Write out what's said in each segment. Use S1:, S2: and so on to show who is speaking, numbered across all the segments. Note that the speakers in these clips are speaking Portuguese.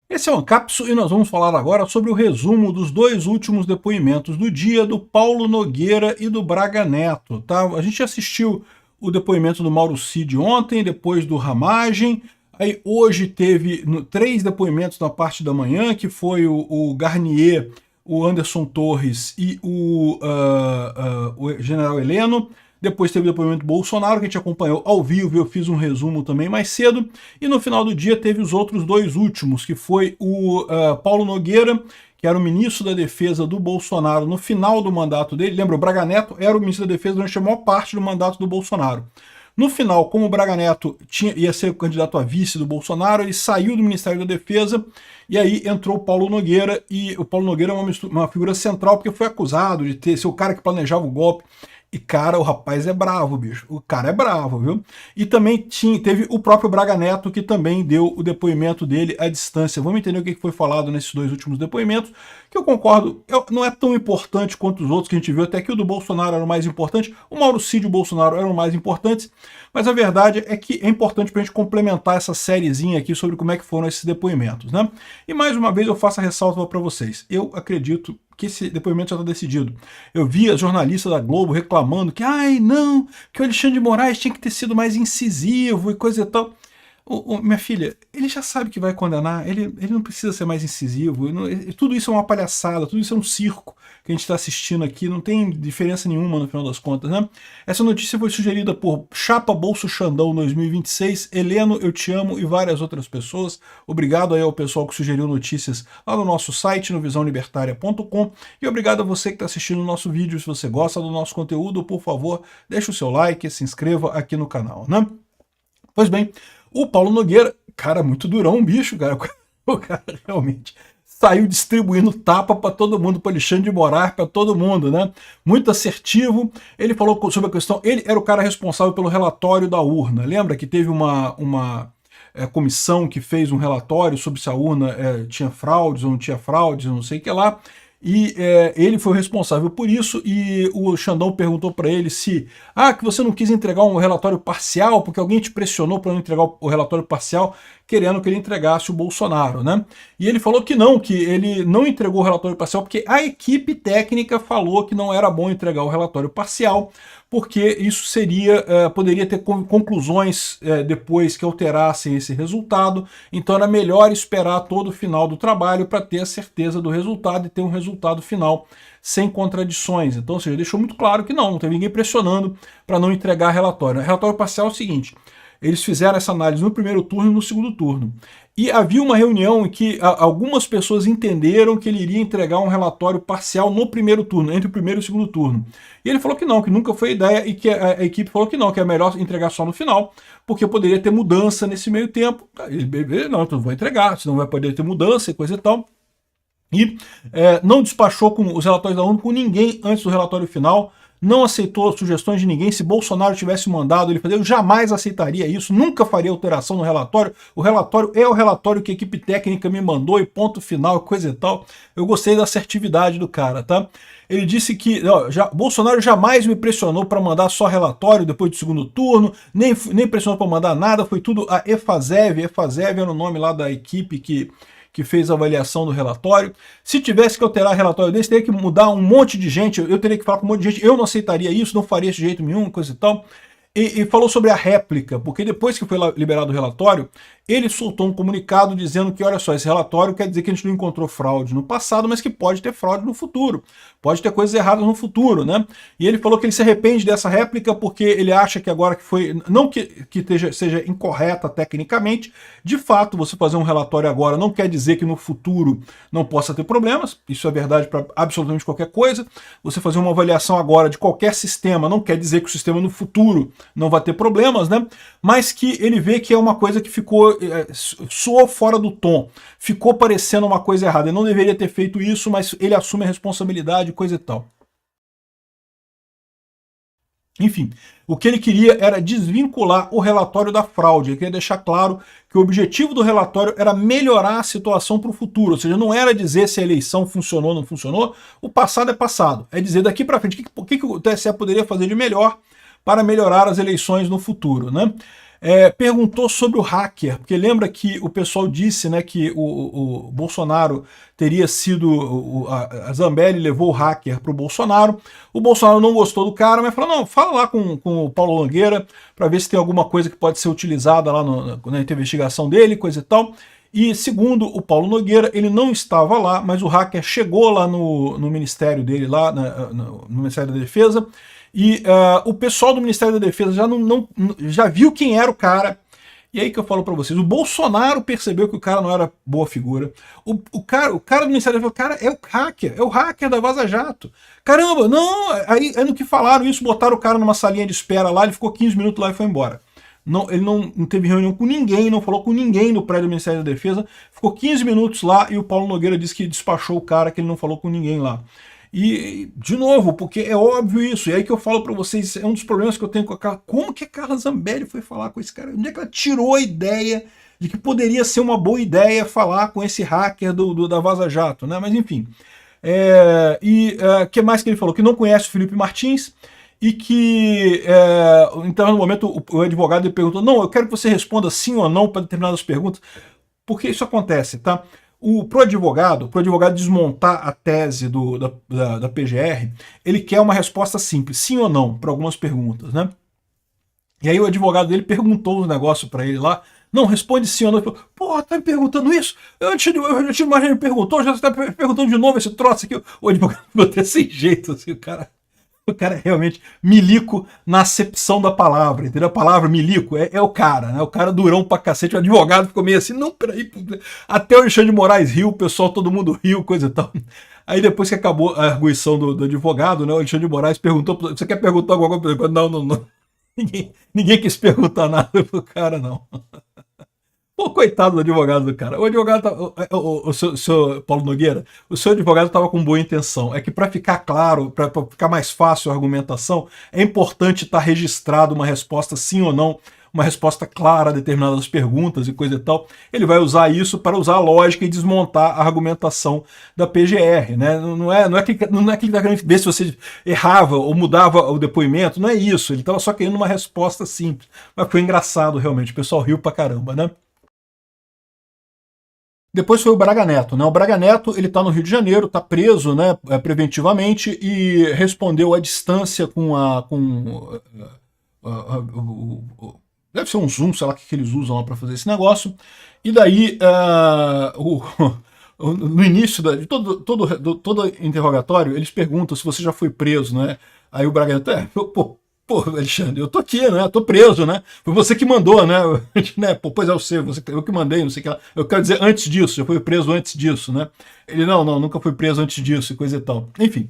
S1: Esse é o Ancapso e nós vamos falar agora sobre o resumo dos dois últimos depoimentos do dia do Paulo Nogueira e do Braga Neto. Tá? A gente assistiu o depoimento do Mauro Cid ontem, depois do Ramagem. Aí hoje teve três depoimentos na parte da manhã, que foi o Garnier, o Anderson Torres e o General Heleno. Depois teve o depoimento do Bolsonaro, que a gente acompanhou ao vivo, eu fiz um resumo também mais cedo. E no final do dia teve os outros dois últimos, que foi o Paulo Nogueira, que era o ministro da Defesa do Bolsonaro no final do mandato dele. Lembra, o Braga Neto era o ministro da Defesa durante a maior parte do mandato do Bolsonaro. No final, como o Braga Neto ia ser o candidato a vice do Bolsonaro, ele saiu do Ministério da Defesa e aí entrou o Paulo Nogueira, e o Paulo Nogueira é uma figura central porque foi acusado de ser o cara que planejava o golpe. E, cara, o rapaz é bravo, bicho. O cara é bravo, viu? E também teve o próprio Braga Neto, que também deu o depoimento dele à distância. Vamos entender o que foi falado nesses dois últimos depoimentos, que eu concordo, não é tão importante quanto os outros que a gente viu, até que o do Bolsonaro era o mais importante, o Mauro Cid e o Bolsonaro eram mais importantes, mas a verdade é que é importante para a gente complementar essa sériezinha aqui sobre como é que foram esses depoimentos, né? E mais uma vez eu faço a ressalva para vocês. Eu acredito que esse depoimento já está decidido. Eu vi a jornalista da Globo reclamando que, ai não, que o Alexandre de Moraes tinha que ter sido mais incisivo e coisa e tal. Minha filha, ele já sabe que vai condenar, ele não precisa ser mais incisivo, tudo isso é uma palhaçada, tudo isso é um circo que a gente está assistindo aqui, não tem diferença nenhuma no final das contas, né? Essa notícia foi sugerida por Chapa Bolso Xandão 2026, Heleno, Eu Te Amo e várias outras pessoas. Obrigado aí ao pessoal que sugeriu notícias lá no nosso site, no visãolibertaria.com, e obrigado a você que está assistindo o nosso vídeo. Se você gosta do nosso conteúdo, por favor, deixe o seu like, se inscreva aqui no canal, né? Pois bem, o Paulo Nogueira, cara, muito durão, bicho, cara. O cara realmente saiu distribuindo tapa para todo mundo, para Alexandre de Moraes, para todo mundo, né? Muito assertivo. Ele falou sobre a questão, ele era o cara responsável pelo relatório da urna. Lembra que teve uma comissão que fez um relatório sobre se a urna tinha fraudes ou não tinha fraudes, não sei o que lá. E ele foi responsável por isso, e o Xandão perguntou para ele se que você não quis entregar um relatório parcial, porque alguém te pressionou para não entregar o relatório parcial, querendo que ele entregasse o Bolsonaro, né? E ele falou que ele não entregou o relatório parcial porque a equipe técnica falou que não era bom entregar o relatório parcial, porque isso poderia ter conclusões depois que alterassem esse resultado, então era melhor esperar todo o final do trabalho para ter a certeza do resultado e ter um resultado final sem contradições. Então, ou seja, deixou muito claro que não teve ninguém pressionando para não entregar relatório. O relatório parcial é o seguinte: eles fizeram essa análise no primeiro turno e no segundo turno. E havia uma reunião em que algumas pessoas entenderam que ele iria entregar um relatório parcial no primeiro turno, entre o primeiro e o segundo turno. E ele falou que não, que nunca foi ideia, e que a equipe falou que não, que é melhor entregar só no final, porque poderia ter mudança nesse meio tempo. Ele, não, então vou entregar, senão vai poder ter mudança e coisa e tal. E não despachou com os relatórios da ONU com ninguém antes do relatório final, não aceitou sugestões de ninguém. Se Bolsonaro tivesse mandado ele fazer, eu jamais aceitaria isso, nunca faria alteração no relatório. O relatório é o relatório que a equipe técnica me mandou e ponto final, coisa e tal. Eu gostei da assertividade do cara, tá? Ele disse que Bolsonaro jamais me pressionou para mandar só relatório depois do segundo turno, nem pressionou para mandar nada, foi tudo a EFASEV. EFASEV era o nome lá da equipe que fez a avaliação do relatório. Se tivesse que alterar relatório desse, teria que mudar um monte de gente, eu teria que falar com um monte de gente, eu não aceitaria isso, não faria de jeito nenhum, coisa e tal. E falou sobre a réplica, porque depois que foi liberado o relatório, ele soltou um comunicado dizendo que, olha só, esse relatório quer dizer que a gente não encontrou fraude no passado, mas que pode ter fraude no futuro, pode ter coisas erradas no futuro, né? E ele falou que ele se arrepende dessa réplica porque ele acha que agora que foi, não que seja incorreta tecnicamente, de fato, você fazer um relatório agora não quer dizer que no futuro não possa ter problemas, isso é verdade para absolutamente qualquer coisa. Você fazer uma avaliação agora de qualquer sistema não quer dizer que o sistema no futuro não vai ter problemas, né? Mas que ele vê que é uma coisa que soou fora do tom, ficou parecendo uma coisa errada. Ele não deveria ter feito isso, mas ele assume a responsabilidade, coisa e tal. Enfim, o que ele queria era desvincular o relatório da fraude. Ele queria deixar claro que o objetivo do relatório era melhorar a situação para o futuro, ou seja, não era dizer se a eleição funcionou ou não funcionou, o passado é passado, é dizer daqui para frente o que o TSE poderia fazer de melhor para melhorar as eleições no futuro, né? perguntou sobre o hacker, porque lembra que o pessoal disse, né, que o Bolsonaro teria sido, a Zambelli levou o hacker para o Bolsonaro não gostou do cara, mas falou, não, fala lá com o Paulo Nogueira para ver se tem alguma coisa que pode ser utilizada lá na investigação dele, coisa e tal. E segundo o Paulo Nogueira, ele não estava lá, mas o hacker chegou lá no ministério dele, lá no Ministério da Defesa, e o pessoal do Ministério da Defesa já viu quem era o cara. E aí que eu falo pra vocês, o Bolsonaro percebeu que o cara não era boa figura. O cara do Ministério da Defesa, cara, é o hacker da Vaza Jato. Caramba, não, aí no que falaram isso, botaram o cara numa salinha de espera lá, ele ficou 15 minutos lá e foi embora. Não, ele não teve reunião com ninguém, não falou com ninguém no prédio do Ministério da Defesa, ficou 15 minutos lá e o Paulo Nogueira disse que despachou o cara, que ele não falou com ninguém lá. E, de novo, porque é óbvio isso, e aí que eu falo pra vocês, é um dos problemas que eu tenho com a Carla. Como que a Carla Zambelli foi falar com esse cara? Onde é que ela tirou a ideia de que poderia ser uma boa ideia falar com esse hacker da Vaza Jato, né? Mas enfim. Que mais que ele falou? Que não conhece o Felipe Martins e que, então no momento o advogado ele perguntou, não, eu quero que você responda sim ou não para determinadas perguntas, porque isso acontece, tá? Pro advogado desmontar a tese da PGR, ele quer uma resposta simples, sim ou não, para algumas perguntas, né? E aí o advogado dele perguntou os negócios para ele lá, não, responde sim ou não. Ele falou, porra, tá me perguntando isso? Eu já tinha mais gente me perguntou, já está perguntando de novo esse troço aqui. O advogado ficou desse jeito, assim, o cara é realmente milico na acepção da palavra, entendeu? A palavra milico é o cara, né? O cara durão pra cacete, o advogado ficou meio assim, não, peraí, até o Alexandre de Moraes riu, o pessoal, todo mundo riu, coisa e tal. Aí depois que acabou a arguição do advogado, né, o Alexandre de Moraes perguntou, você quer perguntar alguma coisa? Não. Ninguém quis perguntar nada pro cara, não. Pô, coitado do advogado do cara. O advogado, o seu Paulo Nogueira, o seu advogado estava com boa intenção. É que para ficar claro, para ficar mais fácil a argumentação, é importante estar registrado uma resposta sim ou não, uma resposta clara a determinadas perguntas e coisa e tal. Ele vai usar isso para usar a lógica e desmontar a argumentação da PGR, né? Não é que ele está querendo ver se você errava ou mudava o depoimento, não é isso. Ele estava só querendo uma resposta simples. Mas foi engraçado realmente, o pessoal riu pra caramba, né? Depois foi o Braga Neto, né? O Braga Neto, ele tá no Rio de Janeiro, tá preso, né, preventivamente, e respondeu à distância deve ser um Zoom, sei lá o que eles usam lá para fazer esse negócio. E daí, no início de todo interrogatório, eles perguntam se você já foi preso, né? Aí o Braga Neto, pô, Alexandre, eu tô aqui, né? Eu tô preso, né? Foi você que mandou, né? Pô, pois é, eu que mandei, não sei o que lá. Eu quero dizer, antes disso, já fui preso antes disso, né? Ele, não, nunca fui preso antes disso, e coisa e tal. Enfim.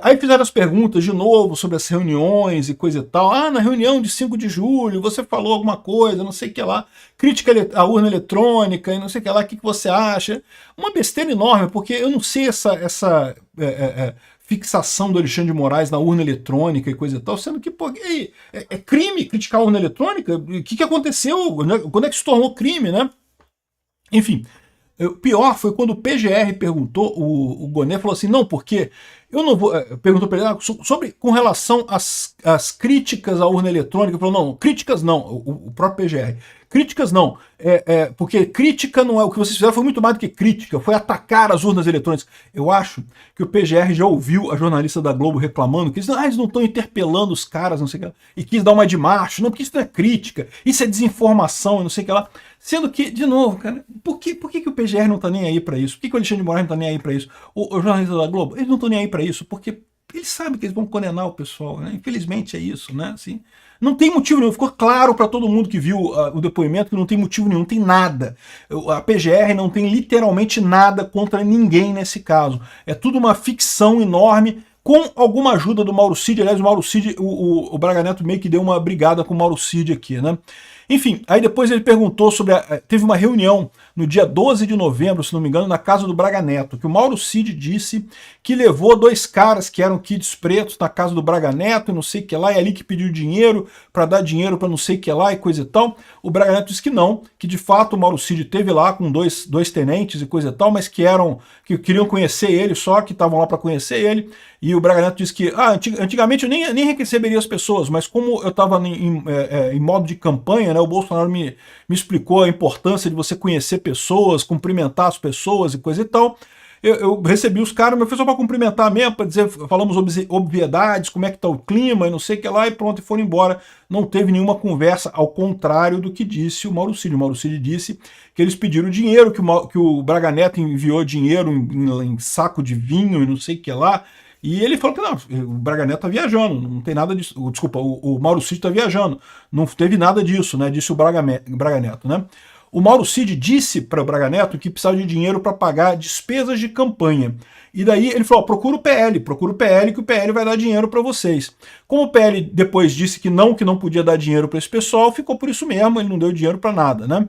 S1: Aí fizeram as perguntas de novo sobre as reuniões e coisa e tal. Ah, na reunião de 5 de julho, você falou alguma coisa, não sei o que lá. Crítica à urna eletrônica e não sei o que lá, o que você acha? Uma besteira enorme, porque eu não sei essa fixação do Alexandre de Moraes na urna eletrônica e coisa e tal, sendo que, pô, é crime criticar a urna eletrônica? O que aconteceu? Quando é que se tornou crime, né? Enfim, o pior foi quando o PGR perguntou, o Gonet falou assim, não, porque eu não vou... Perguntou para ele com relação às críticas à urna eletrônica, ele falou, não, críticas não, o próprio PGR. Críticas não, porque crítica não é... O que vocês fizeram foi muito mais do que crítica, foi atacar as urnas eletrônicas. Eu acho que o PGR já ouviu a jornalista da Globo reclamando que eles não estão interpelando os caras, não sei o que lá, e quis dar uma de macho, não, porque isso não é crítica, isso é desinformação, não sei o que lá. Sendo que, de novo, cara, por que o PGR não tá nem aí para isso? Por que o Alexandre de Moraes não tá nem aí para isso? O jornalista da Globo, eles não estão nem aí para isso, porque eles sabem que eles vão condenar o pessoal, né? Infelizmente é isso, né? Assim, não tem motivo nenhum, ficou claro para todo mundo que viu o depoimento que não tem motivo nenhum, não tem nada. A PGR não tem literalmente nada contra ninguém nesse caso. É tudo uma ficção enorme, com alguma ajuda do Mauro Cid. Aliás, o Mauro Cid, o Braga Neto meio que deu uma brigada com o Mauro Cid aqui, né? Enfim, aí depois ele perguntou sobre... Teve uma reunião no dia 12 de novembro, se não me engano, na casa do Braga Neto, que o Mauro Cid disse que levou 2 caras que eram kids pretos na casa do Braga Neto e não sei o que lá, e ali que pediu dinheiro para dar dinheiro para não sei o que lá e coisa e tal. O Braga Neto disse que não, que de fato o Mauro Cid teve lá com dois tenentes e coisa e tal, mas que queriam conhecer ele só, que estavam lá para conhecer ele. E o Braga Neto disse que antigamente eu nem receberia as pessoas, mas como eu estava em modo de campanha, campanha, né? O Bolsonaro me explicou a importância de você conhecer pessoas, cumprimentar as pessoas e coisa e tal. Eu recebi os caras, mas foi só para cumprimentar mesmo, para dizer, falamos obviedades, como é que tá o clima e não sei o que lá, e pronto, e foram embora. Não teve nenhuma conversa, ao contrário do que disse o Mauro Cid. O Mauro Cid disse que eles pediram dinheiro, que o Braga Neto enviou dinheiro em saco de vinho e não sei o que lá, e ele falou que não, o Braga Neto tá viajando, não tem nada disso. Desculpa, o Mauro Cid tá viajando, não teve nada disso, né? Disse o Braga Neto, né? O Mauro Cid disse para o Braga Neto que precisava de dinheiro para pagar despesas de campanha. E daí ele falou, procura o PL que o PL vai dar dinheiro para vocês. Como o PL depois disse que não podia dar dinheiro para esse pessoal, ficou por isso mesmo, ele não deu dinheiro para nada, né?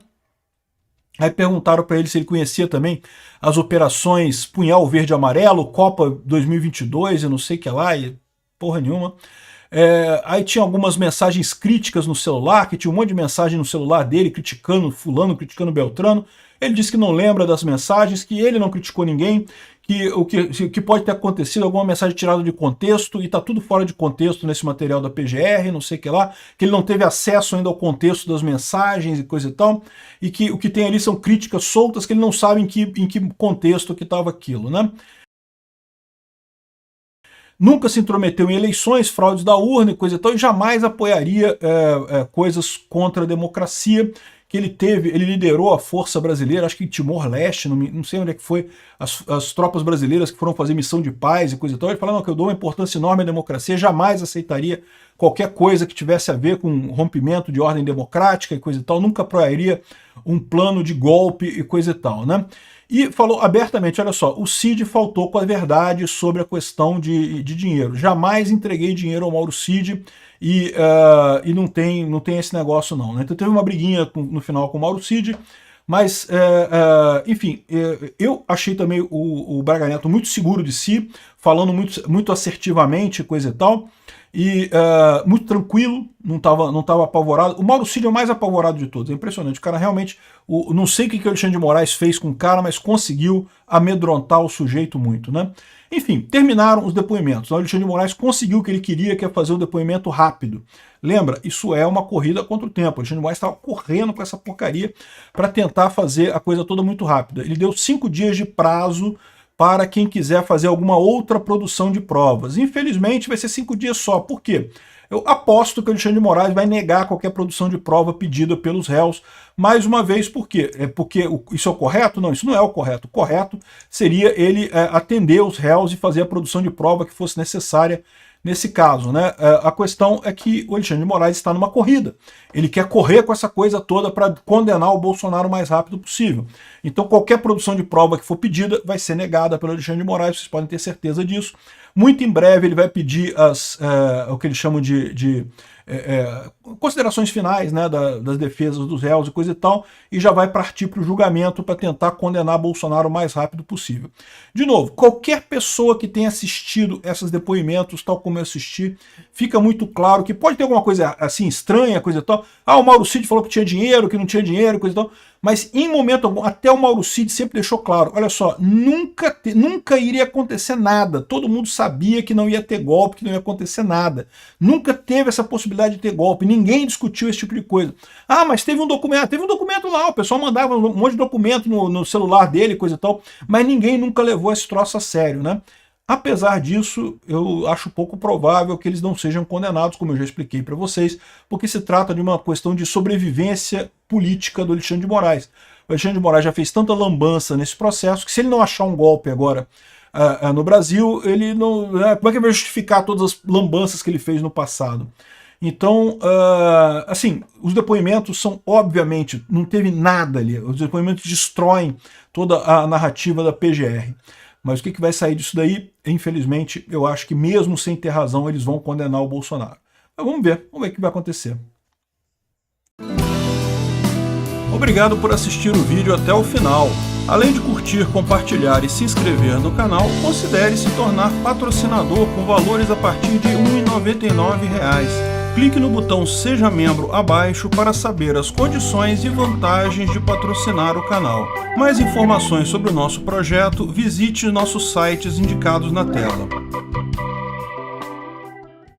S1: Aí perguntaram para ele se ele conhecia também as operações Punhal Verde e Amarelo, Copa 2022 e não sei o que lá, e porra nenhuma. Aí tinha algumas mensagens críticas no celular, que tinha um monte de mensagem no celular dele, criticando fulano, criticando Beltrano. Ele disse que não lembra das mensagens, que ele não criticou ninguém, que o que pode ter acontecido, alguma mensagem tirada de contexto, e tá tudo fora de contexto nesse material da PGR, não sei o que lá, que ele não teve acesso ainda ao contexto das mensagens e coisa e tal, e que o que tem ali são críticas soltas que ele não sabe em que contexto que estava aquilo, né? Nunca se intrometeu em eleições, fraudes da urna e coisa e tal, e jamais apoiaria coisas contra a democracia, que ele liderou a força brasileira, acho que em Timor-Leste, não sei onde é que foi, as tropas brasileiras que foram fazer missão de paz e coisa e tal. Ele falou que eu dou uma importância enorme à democracia, jamais aceitaria qualquer coisa que tivesse a ver com rompimento de ordem democrática e coisa e tal, nunca apoiaria um plano de golpe e coisa e tal, né? E falou abertamente, olha só, o Cid faltou com a verdade sobre a questão de dinheiro. Jamais entreguei dinheiro ao Mauro Cid e não tem esse negócio não, né? Então teve uma briguinha no final com o Mauro Cid, mas, enfim, eu achei também o Braga Neto muito seguro de si, falando muito assertivamente, coisa e tal, e muito tranquilo, não tava apavorado. O Mauro Cid é o mais apavorado de todos, é impressionante. O cara realmente, não sei o que o Alexandre de Moraes fez com o cara, mas conseguiu amedrontar o sujeito muito, né? Enfim, terminaram os depoimentos. O Alexandre de Moraes conseguiu o que ele queria, que é fazer o depoimento rápido. Lembra? Isso é uma corrida contra o tempo. O Alexandre de Moraes estava correndo com essa porcaria para tentar fazer a coisa toda muito rápida. Ele deu 5 dias de prazo para quem quiser fazer alguma outra produção de provas. Infelizmente vai ser 5 dias só. Por quê? Eu aposto que o Alexandre de Moraes vai negar qualquer produção de prova pedida pelos réus. Mais uma vez, por quê? Porque isso é o correto? Não, isso não é o correto. O correto seria ele atender os réus e fazer a produção de prova que fosse necessária nesse caso, né? A questão é que o Alexandre de Moraes está numa corrida. Ele quer correr com essa coisa toda para condenar o Bolsonaro o mais rápido possível. Então qualquer produção de prova que for pedida vai ser negada pelo Alexandre de Moraes, vocês podem ter certeza disso. Muito em breve ele vai pedir o que eles chamam de considerações finais, né, das defesas dos réus e coisa e tal, e já vai partir para o julgamento para tentar condenar Bolsonaro o mais rápido possível. De novo, qualquer pessoa que tenha assistido esses depoimentos, tal como eu assisti, fica muito claro que pode ter alguma coisa assim estranha, coisa e tal. O Mauro Cid falou que tinha dinheiro, que não tinha dinheiro, coisa e tal, mas em momento algum, até o Mauro Cid sempre deixou claro, olha só, nunca iria acontecer nada, todo mundo sabia que não ia ter golpe, que não ia acontecer nada, nunca teve essa possibilidade de ter golpe, ninguém discutiu esse tipo de coisa. Mas teve um documento lá, o pessoal mandava um monte de documento no celular dele, coisa e tal, mas ninguém nunca levou esse troço a sério, né? Apesar disso, eu acho pouco provável que eles não sejam condenados, como eu já expliquei para vocês, porque se trata de uma questão de sobrevivência política do Alexandre de Moraes. O Alexandre de Moraes já fez tanta lambança nesse processo que se ele não achar um golpe agora no Brasil, ele não... como é que ele vai justificar todas as lambanças que ele fez no passado? Então, assim, os depoimentos são, obviamente, não teve nada ali. Os depoimentos destroem toda a narrativa da PGR. Mas o que vai sair disso daí? Infelizmente, eu acho que mesmo sem ter razão, eles vão condenar o Bolsonaro. Mas vamos ver o que vai acontecer. Obrigado por assistir o vídeo até o final. Além de curtir, compartilhar e se inscrever no canal, considere se tornar patrocinador com valores a partir de R$ 1,99. Clique no botão Seja Membro abaixo para saber as condições e vantagens de patrocinar o canal. Mais informações sobre o nosso projeto, visite nossos sites indicados na tela.